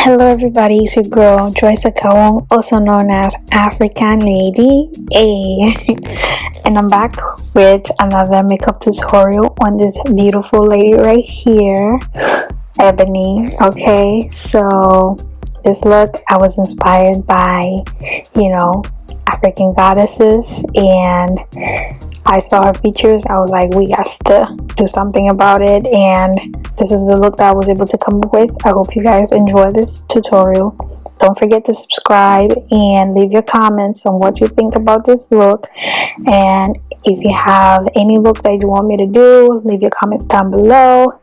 Hello everybody, it's your girl Joyce Akawong, also known as African Lady A. And I'm back with another makeup tutorial on this beautiful lady right here, Ebony. Okay, so this look I was inspired by, African goddesses, and I saw her features. I was like, we got to do something about it, and this is the look that I was able to come up with. I hope you guys enjoy this tutorial. Don't forget to subscribe and leave your comments on what you think about this look, and if you have any look that you want me to do, leave your comments down below.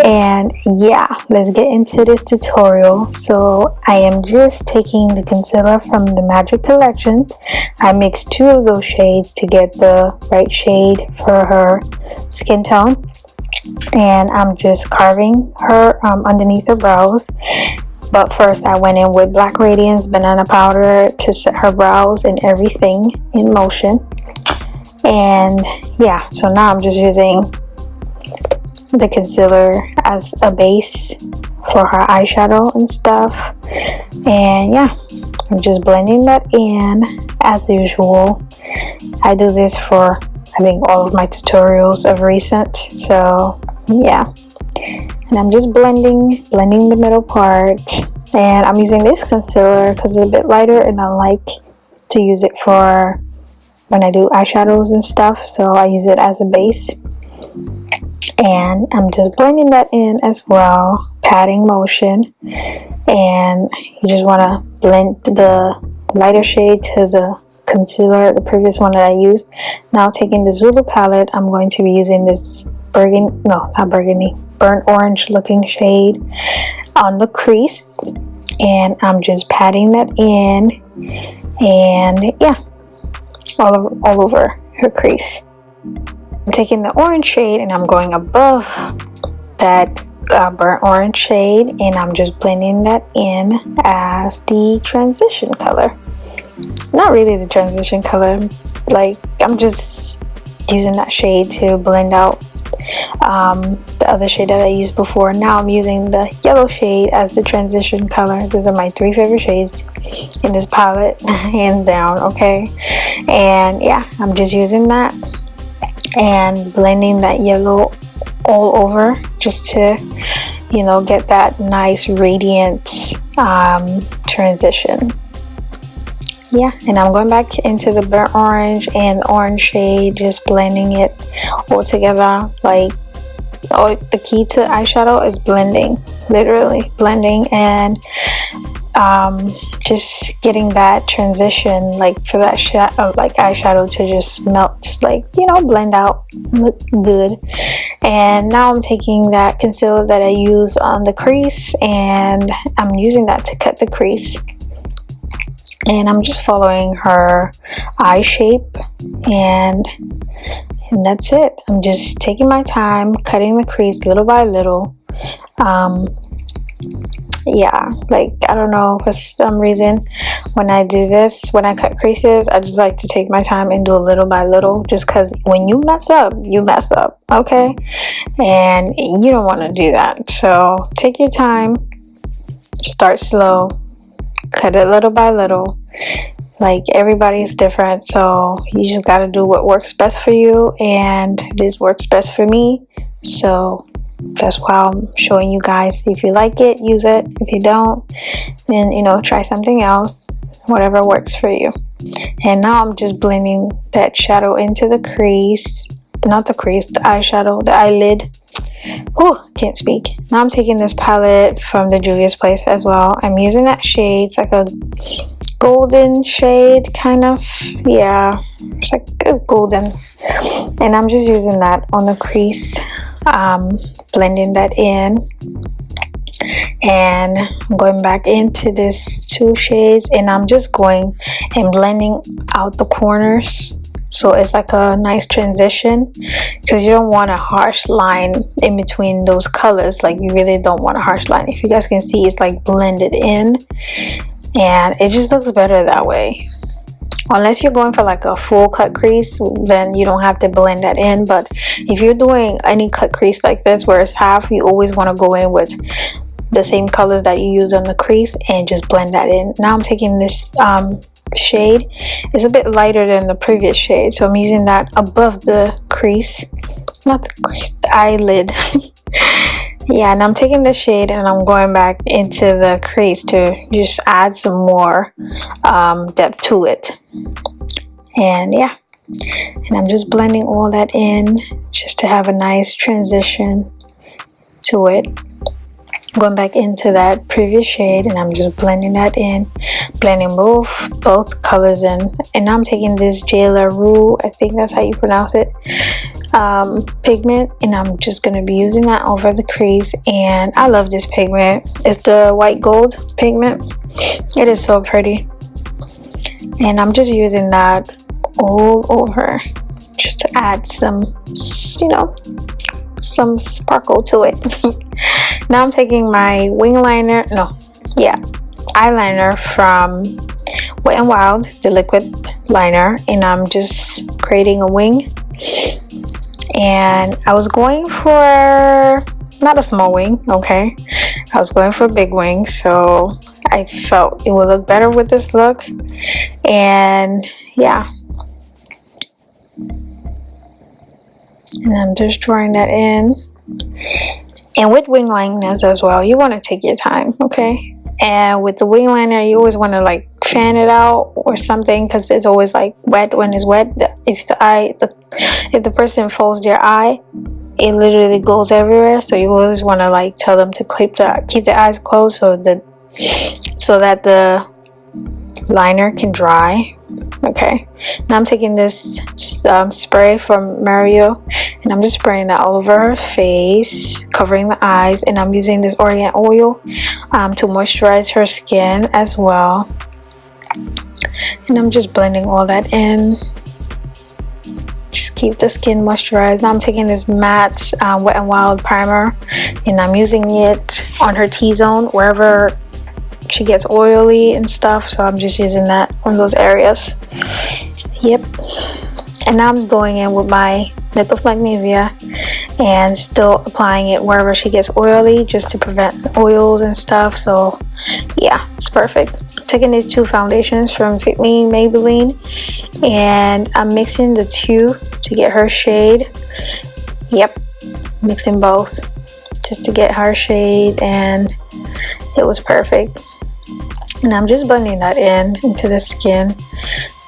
And yeah, let's get into this tutorial. So I am just taking the concealer from the Magic Collection. I mixed two of those shades to get the right shade for her skin tone, and I'm just carving her underneath her brows. But first I went in with Black Radiance banana powder to set her brows and everything in motion. And yeah, so now I'm just using the concealer as a base for her eyeshadow and stuff. And yeah, I'm just blending that in as usual. I do this for I think all of my tutorials of recent, so yeah. And I'm just blending the middle part, and I'm using this concealer because it's a bit lighter and I like to use it for when I do eyeshadows and stuff, so I use it as a base. And I'm just blending that in as well, patting motion. And you just want to blend the lighter shade to the concealer, the previous one that I used. Now taking the Zulu palette, I'm going to be using this burnt orange looking shade on the crease, and I'm just patting that in, and yeah, all over her crease. I'm taking the orange shade and I'm going above that burnt orange shade, and I'm just blending that in as the transition color. Not really the transition color, like I'm just using that shade to blend out the other shade that I used before. Now I'm using the yellow shade as the transition color. Those are my three favorite shades in this palette, hands down. Okay, and yeah, I'm just using that and blending that yellow all over just to get that nice radiant transition. Yeah, and I'm going back into the burnt orange and orange shade, just blending it all together. Like, the key to eyeshadow is blending, literally blending, and just getting that transition, like for that eyeshadow to just melt, like blend out, look good. And now I'm taking that concealer that I used on the crease, and I'm using that to cut the crease. And I'm just following her eye shape, and that's it. I'm just taking my time, cutting the crease little by little. Yeah, like I don't know, for some reason when I do this, when I cut creases, I just like to take my time and do a little by little, just because when you mess up, you mess up, okay? And you don't want to do that. So take your time, start slow, cut it little by little. Like, everybody's different, so you just got to do what works best for you, and this works best for me, so that's why I'm showing you guys. If you like it, use it. If you don't, then try something else, whatever works for you. And now I'm just blending that shadow into the crease, not the crease, the eyeshadow, the eyelid. Oh, can't speak. Now I'm taking this palette from the Juvia's Place as well. I'm using that shade. It's like a golden shade, kind of. Yeah, it's like golden. And I'm just using that on the crease, blending that in. And I'm going back into this two shades, and I'm just going and blending out the corners, so it's like a nice transition, because you don't want a harsh line in between those colors. Like, you really don't want a harsh line. If you guys can see, it's like blended in, and it just looks better that way. Unless you're going for like a full cut crease, then you don't have to blend that in. But if you're doing any cut crease like this where it's half, you always want to go in with the same colors that you use on the crease and just blend that in. Now I'm taking this shade. It's a bit lighter than the previous shade, so I'm using that above the crease, not the crease, the eyelid. Yeah, and I'm taking the shade and I'm going back into the crease to just add some more depth to it. And yeah, and I'm just blending all that in just to have a nice transition to it. Going back into that previous shade and I'm just blending that in, blending both colors in. And now I'm taking this Jailer Rue, I think that's how you pronounce it, pigment, and I'm just going to be using that over the crease. And I love this pigment. It's the white gold pigment. It is so pretty, and I'm just using that all over just to add some, you know, some sparkle to it. Now I'm taking my wing liner, eyeliner from Wet n Wild, the liquid liner, and I'm just creating a wing. And I was going for not a small wing, okay, I was going for a big wing, so I felt it would look better with this look. And yeah, and I'm just drawing that in. And with wing liners as well, you want to take your time, okay? And with the wing liner, you always want to like fan it out or something, because it's always like wet when it's wet. If the person folds their eye, it literally goes everywhere. So you always want to like tell them to keep the eyes closed so that the liner can dry. Okay, now I'm taking this spray from Mario and I'm just spraying that all over her face, covering the eyes, and I'm using this Orient oil to moisturize her skin as well. And I'm just blending all that in, just keep the skin moisturized. Now I'm taking this matte Wet n Wild primer and I'm using it on her T-zone, wherever she gets oily and stuff, so I'm just using that on those areas. Yep. And now I'm going in with my Makeup Magnesia and still applying it wherever she gets oily, just to prevent oils and stuff. So yeah, it's perfect. Taking these two foundations from Fit Me Maybelline and I'm mixing the two to get her shade. Yep, mixing both just to get her shade, and it was perfect. And I'm just blending that into the skin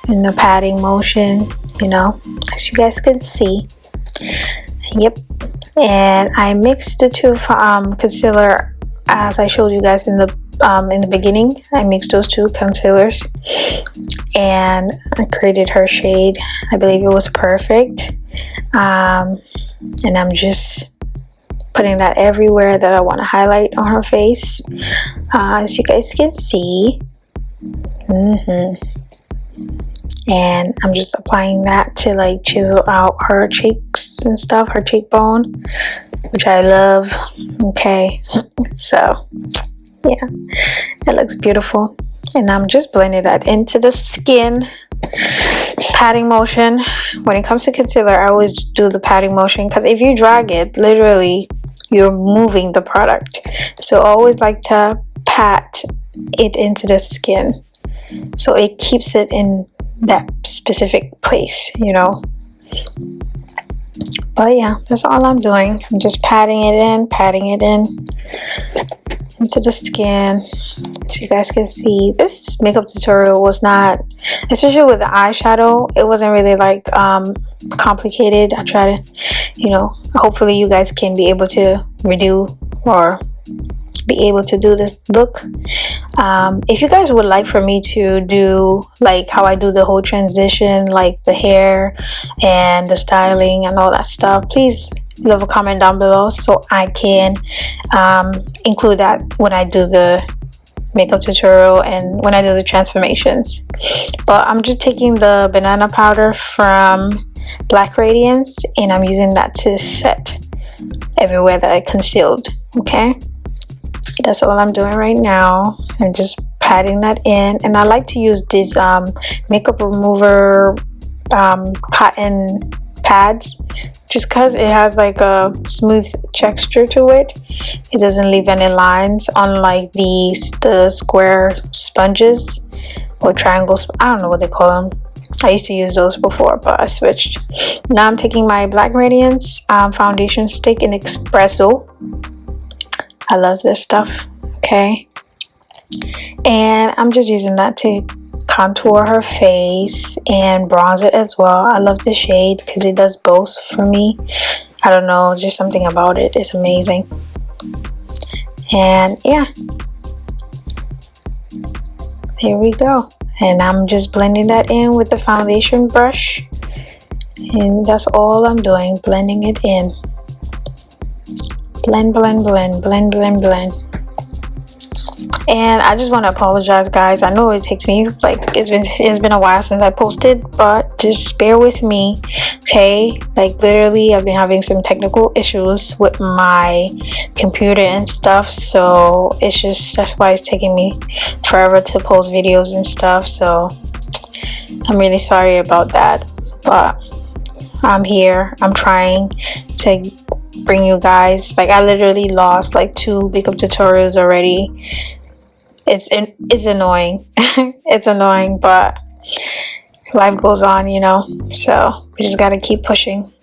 in the patting motion, you know, as you guys can see. Yep. And I mixed the two concealer as I showed you guys in the beginning. I mixed those two concealers and I created her shade. I believe it was perfect. And I'm just putting that everywhere that I want to highlight on her face, as you guys can see. And I'm just applying that to like chisel out her cheeks and stuff, her cheekbone, which I love. Okay, so yeah, it looks beautiful. And I'm just blending that into the skin, patting motion. When it comes to concealer, I always do the patting motion, because if you drag it, literally you're moving the product. So I always like to pat it into the skin so it keeps it in that specific place, you know. But yeah, that's all I'm doing. I'm just patting it in into the skin, so you guys can see. This makeup tutorial was not, especially with the eyeshadow, it wasn't really like complicated. I try to, you know, hopefully you guys can be able to redo or be able to do this look. If you guys would like for me to do like how I do the whole transition, like the hair and the styling and all that stuff, please leave a comment down below so I can include that when I do the makeup tutorial and when I do the transformations. But I'm just taking the banana powder from Black Radiance and I'm using that to set everywhere that I concealed. Okay, that's all I'm doing right now. I'm just patting that in, and I like to use these makeup remover cotton pads just because it has like a smooth texture to it. It doesn't leave any lines, unlike the square sponges or triangles. I don't know what they call them. I used to use those before, but I switched. Now I'm taking my Black Radiance foundation stick in Espresso. I love this stuff. Okay, and I'm just using that to contour her face and bronze it as well. I love the shade because it does both for me. I don't know, just something about it. It's amazing. And yeah, there we go. And I'm just blending that in with the foundation brush, and that's all I'm doing, blending it in. Blend, blend, blend, blend, blend, blend. And I just want to apologize, guys. I know it takes me like it's been a while since I posted, but just bear with me, okay? Like literally I've been having some technical issues with my computer and stuff, so it's just, that's why it's taking me forever to post videos and stuff. So I'm really sorry about that, but I'm here. I'm trying to bring you guys, like I literally lost like 2 makeup tutorials already. It's annoying. It's annoying, but life goes on, you know, so we just gotta keep pushing.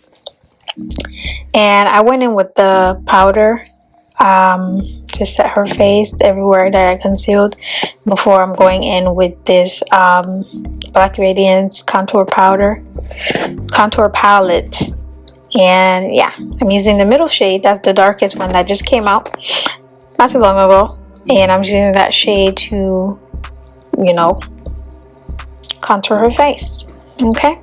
And I went in with the powder to set her face everywhere that I concealed before I'm going in with this Black Radiance contour palette. And yeah, I'm using the middle shade. That's the darkest one that just came out not too long ago, and I'm using that shade to, you know, contour her face. Okay,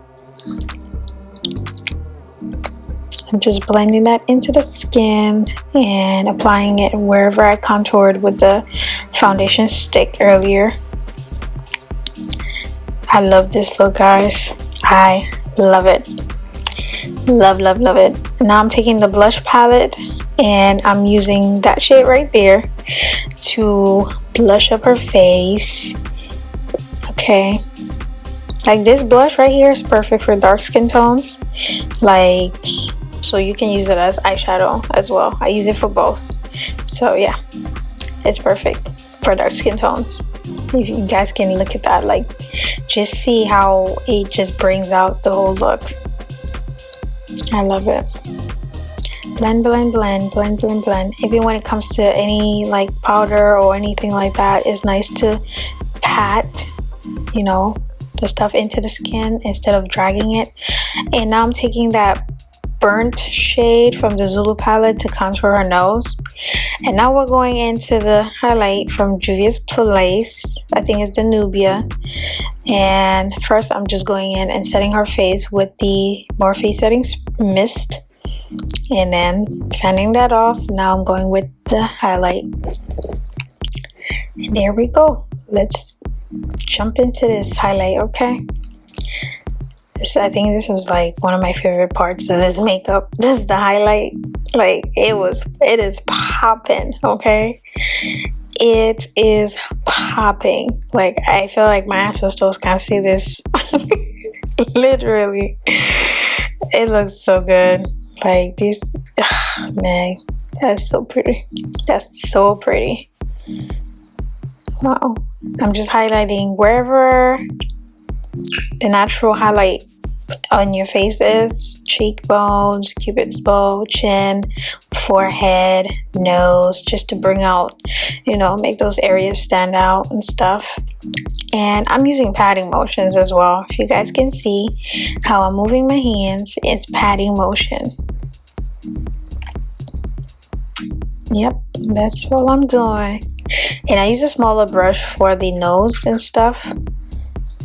I'm just blending that into the skin and applying it wherever I contoured with the foundation stick earlier. I love this look, guys. I love it. Love, love, love it. Now I'm taking the blush palette and I'm using that shade right there to blush up her face. Okay, like this blush right here is perfect for dark skin tones, like, so you can use it as eyeshadow as well. I use it for both, so yeah, it's perfect for dark skin tones. If you guys can look at that, like, just see how it just brings out the whole look. I love it. Blend, blend, blend, blend, blend, blend. Even when it comes to any like powder or anything like that, it's nice to pat, you know, the stuff into the skin instead of dragging it. And now I'm taking that burnt shade from the Zulu palette to contour her nose. And now we're going into the highlight from Juvia's Place. I think it's the Nubia. And first I'm just going in and setting her face with the Morphe Setting Mist, and then fanning that off. Now I'm going with the highlight, and there we go. Let's jump into this highlight. Okay, I think this was like one of my favorite parts of this makeup. This is the highlight. Like it is popping. Okay, it is popping. Like I feel like my ancestors can't see this. Literally, it looks so good. Like this, man, that's so pretty. That's so pretty. Wow. I'm just highlighting wherever the natural highlight on your face is: cheekbones, cupid's bow, chin, forehead, nose, just to bring out, you know, make those areas stand out and stuff. And I'm using patting motions as well. If you guys can see how I'm moving my hands, it's patting motion. Yep, that's what I'm doing. And I use a smaller brush for the nose and stuff,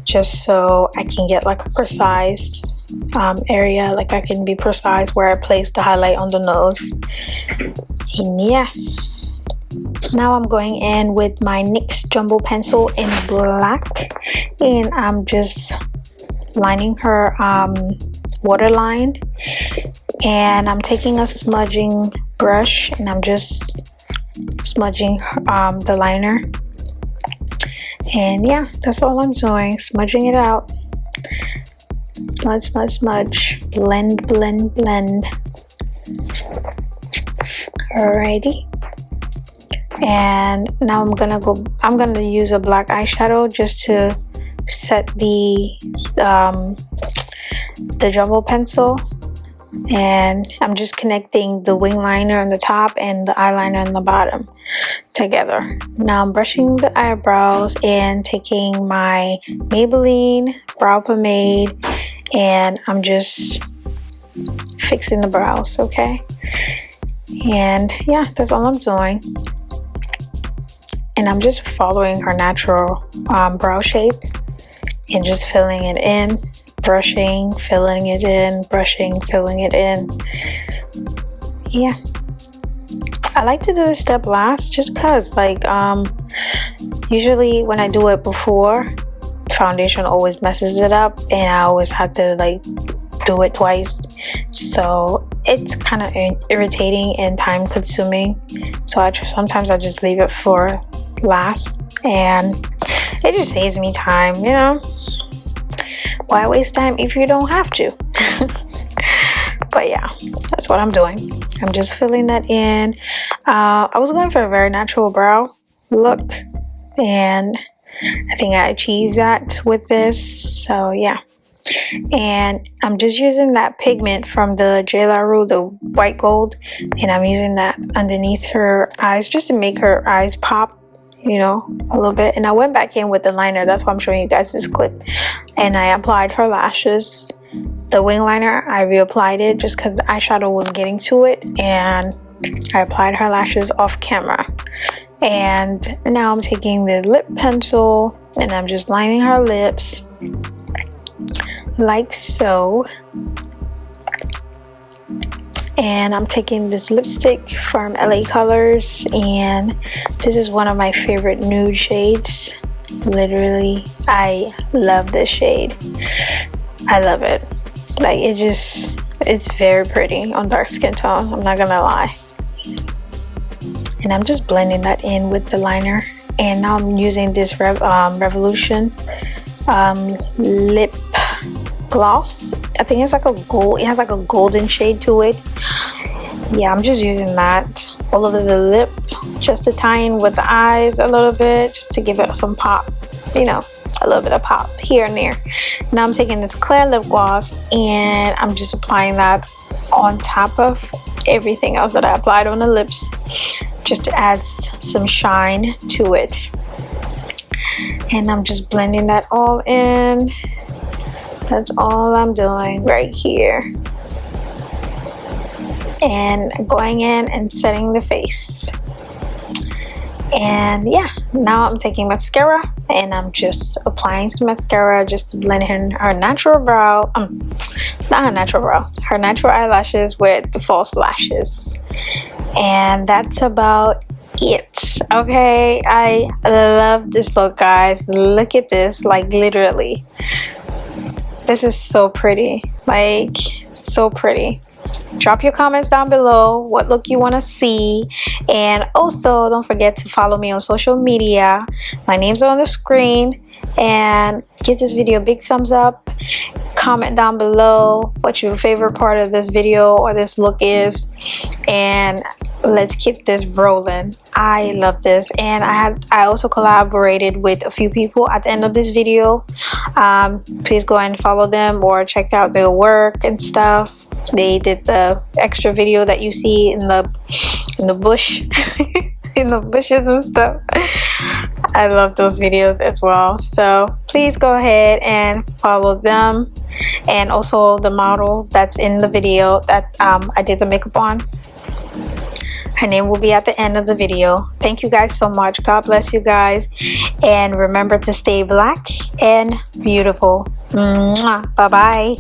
just so I can get like a precise area, like I can be precise where I place the highlight on the nose. And yeah, now I'm going in with my NYX jumbo pencil in black, and I'm just lining her waterline, and I'm taking a smudging brush and I'm just smudging the liner. And yeah, that's all I'm doing, smudging it out. Smudge, smudge, smudge. Blend, blend, blend. Alrighty. And now I'm gonna use a black eyeshadow just to set the jumbo pencil. And I'm just connecting the wing liner on the top and the eyeliner on the bottom together. Now I'm brushing the eyebrows and taking my Maybelline brow pomade, and I'm just fixing the brows, okay? And yeah, that's all I'm doing. And I'm just following her natural brow shape and just filling it in, brushing, filling it in, brushing, filling it in. Yeah, I like to do this step last just because, like, usually when I do it before, foundation always messes it up and I always have to like do it twice, so it's kind of irritating and time consuming. So sometimes I just leave it for last, and it just saves me time, you know. Why waste time if you don't have to? But yeah, that's what I'm doing. I'm just filling that in. I was going for a very natural brow look, and I think I achieved that with this. So yeah, and I'm just using that pigment from the J. La Rue, the white gold, and I'm using that underneath her eyes just to make her eyes pop, you know, a little bit. And I went back in with the liner. That's why I'm showing you guys this clip. And I applied her lashes. The wing liner, I reapplied it just because the eyeshadow was getting to it, and I applied her lashes off camera. And now I'm taking the lip pencil and I'm just lining her lips like so. And I'm taking this lipstick from LA Colors, and this is one of my favorite nude shades. Literally, I love this shade. I love it. Like, it's very pretty on dark skin tone, I'm not gonna lie. And I'm just blending that in with the liner. And now I'm using this Revolution lip gloss. I think it's like a gold, it has like a golden shade to it. Yeah, I'm just using that all over the lip just to tie in with the eyes a little bit, just to give it some pop, you know, a little bit of pop here and there. Now I'm taking this clear lip gloss and I'm just applying that on top of everything else that I applied on the lips, just to add some shine to it. And I'm just blending that all in. That's all I'm doing right here. And going in and setting the face. And yeah, now I'm taking mascara and I'm just applying some mascara just to blend in her natural brow, not her natural brows, her natural eyelashes with the false lashes. And that's about it. Okay, I love this look, guys. Look at this, like literally. This is so pretty, like so pretty. Drop your comments down below what look you want to see, and also don't forget to follow me on social media. My name's on the screen, and give this video a big thumbs up. Comment down below what your favorite part of this video or this look is, and let's keep this rolling. I love this, and I also collaborated with a few people at the end of this video. Please go and follow them or check out their work and stuff. They did the extra video that you see in the bush in the bushes and stuff. I love those videos as well, so please go ahead and follow them, and also the model that's in the video that I did the makeup on. Her name will be at the end of the video. Thank you guys so much. God bless you guys, and remember to stay black and beautiful. Bye bye.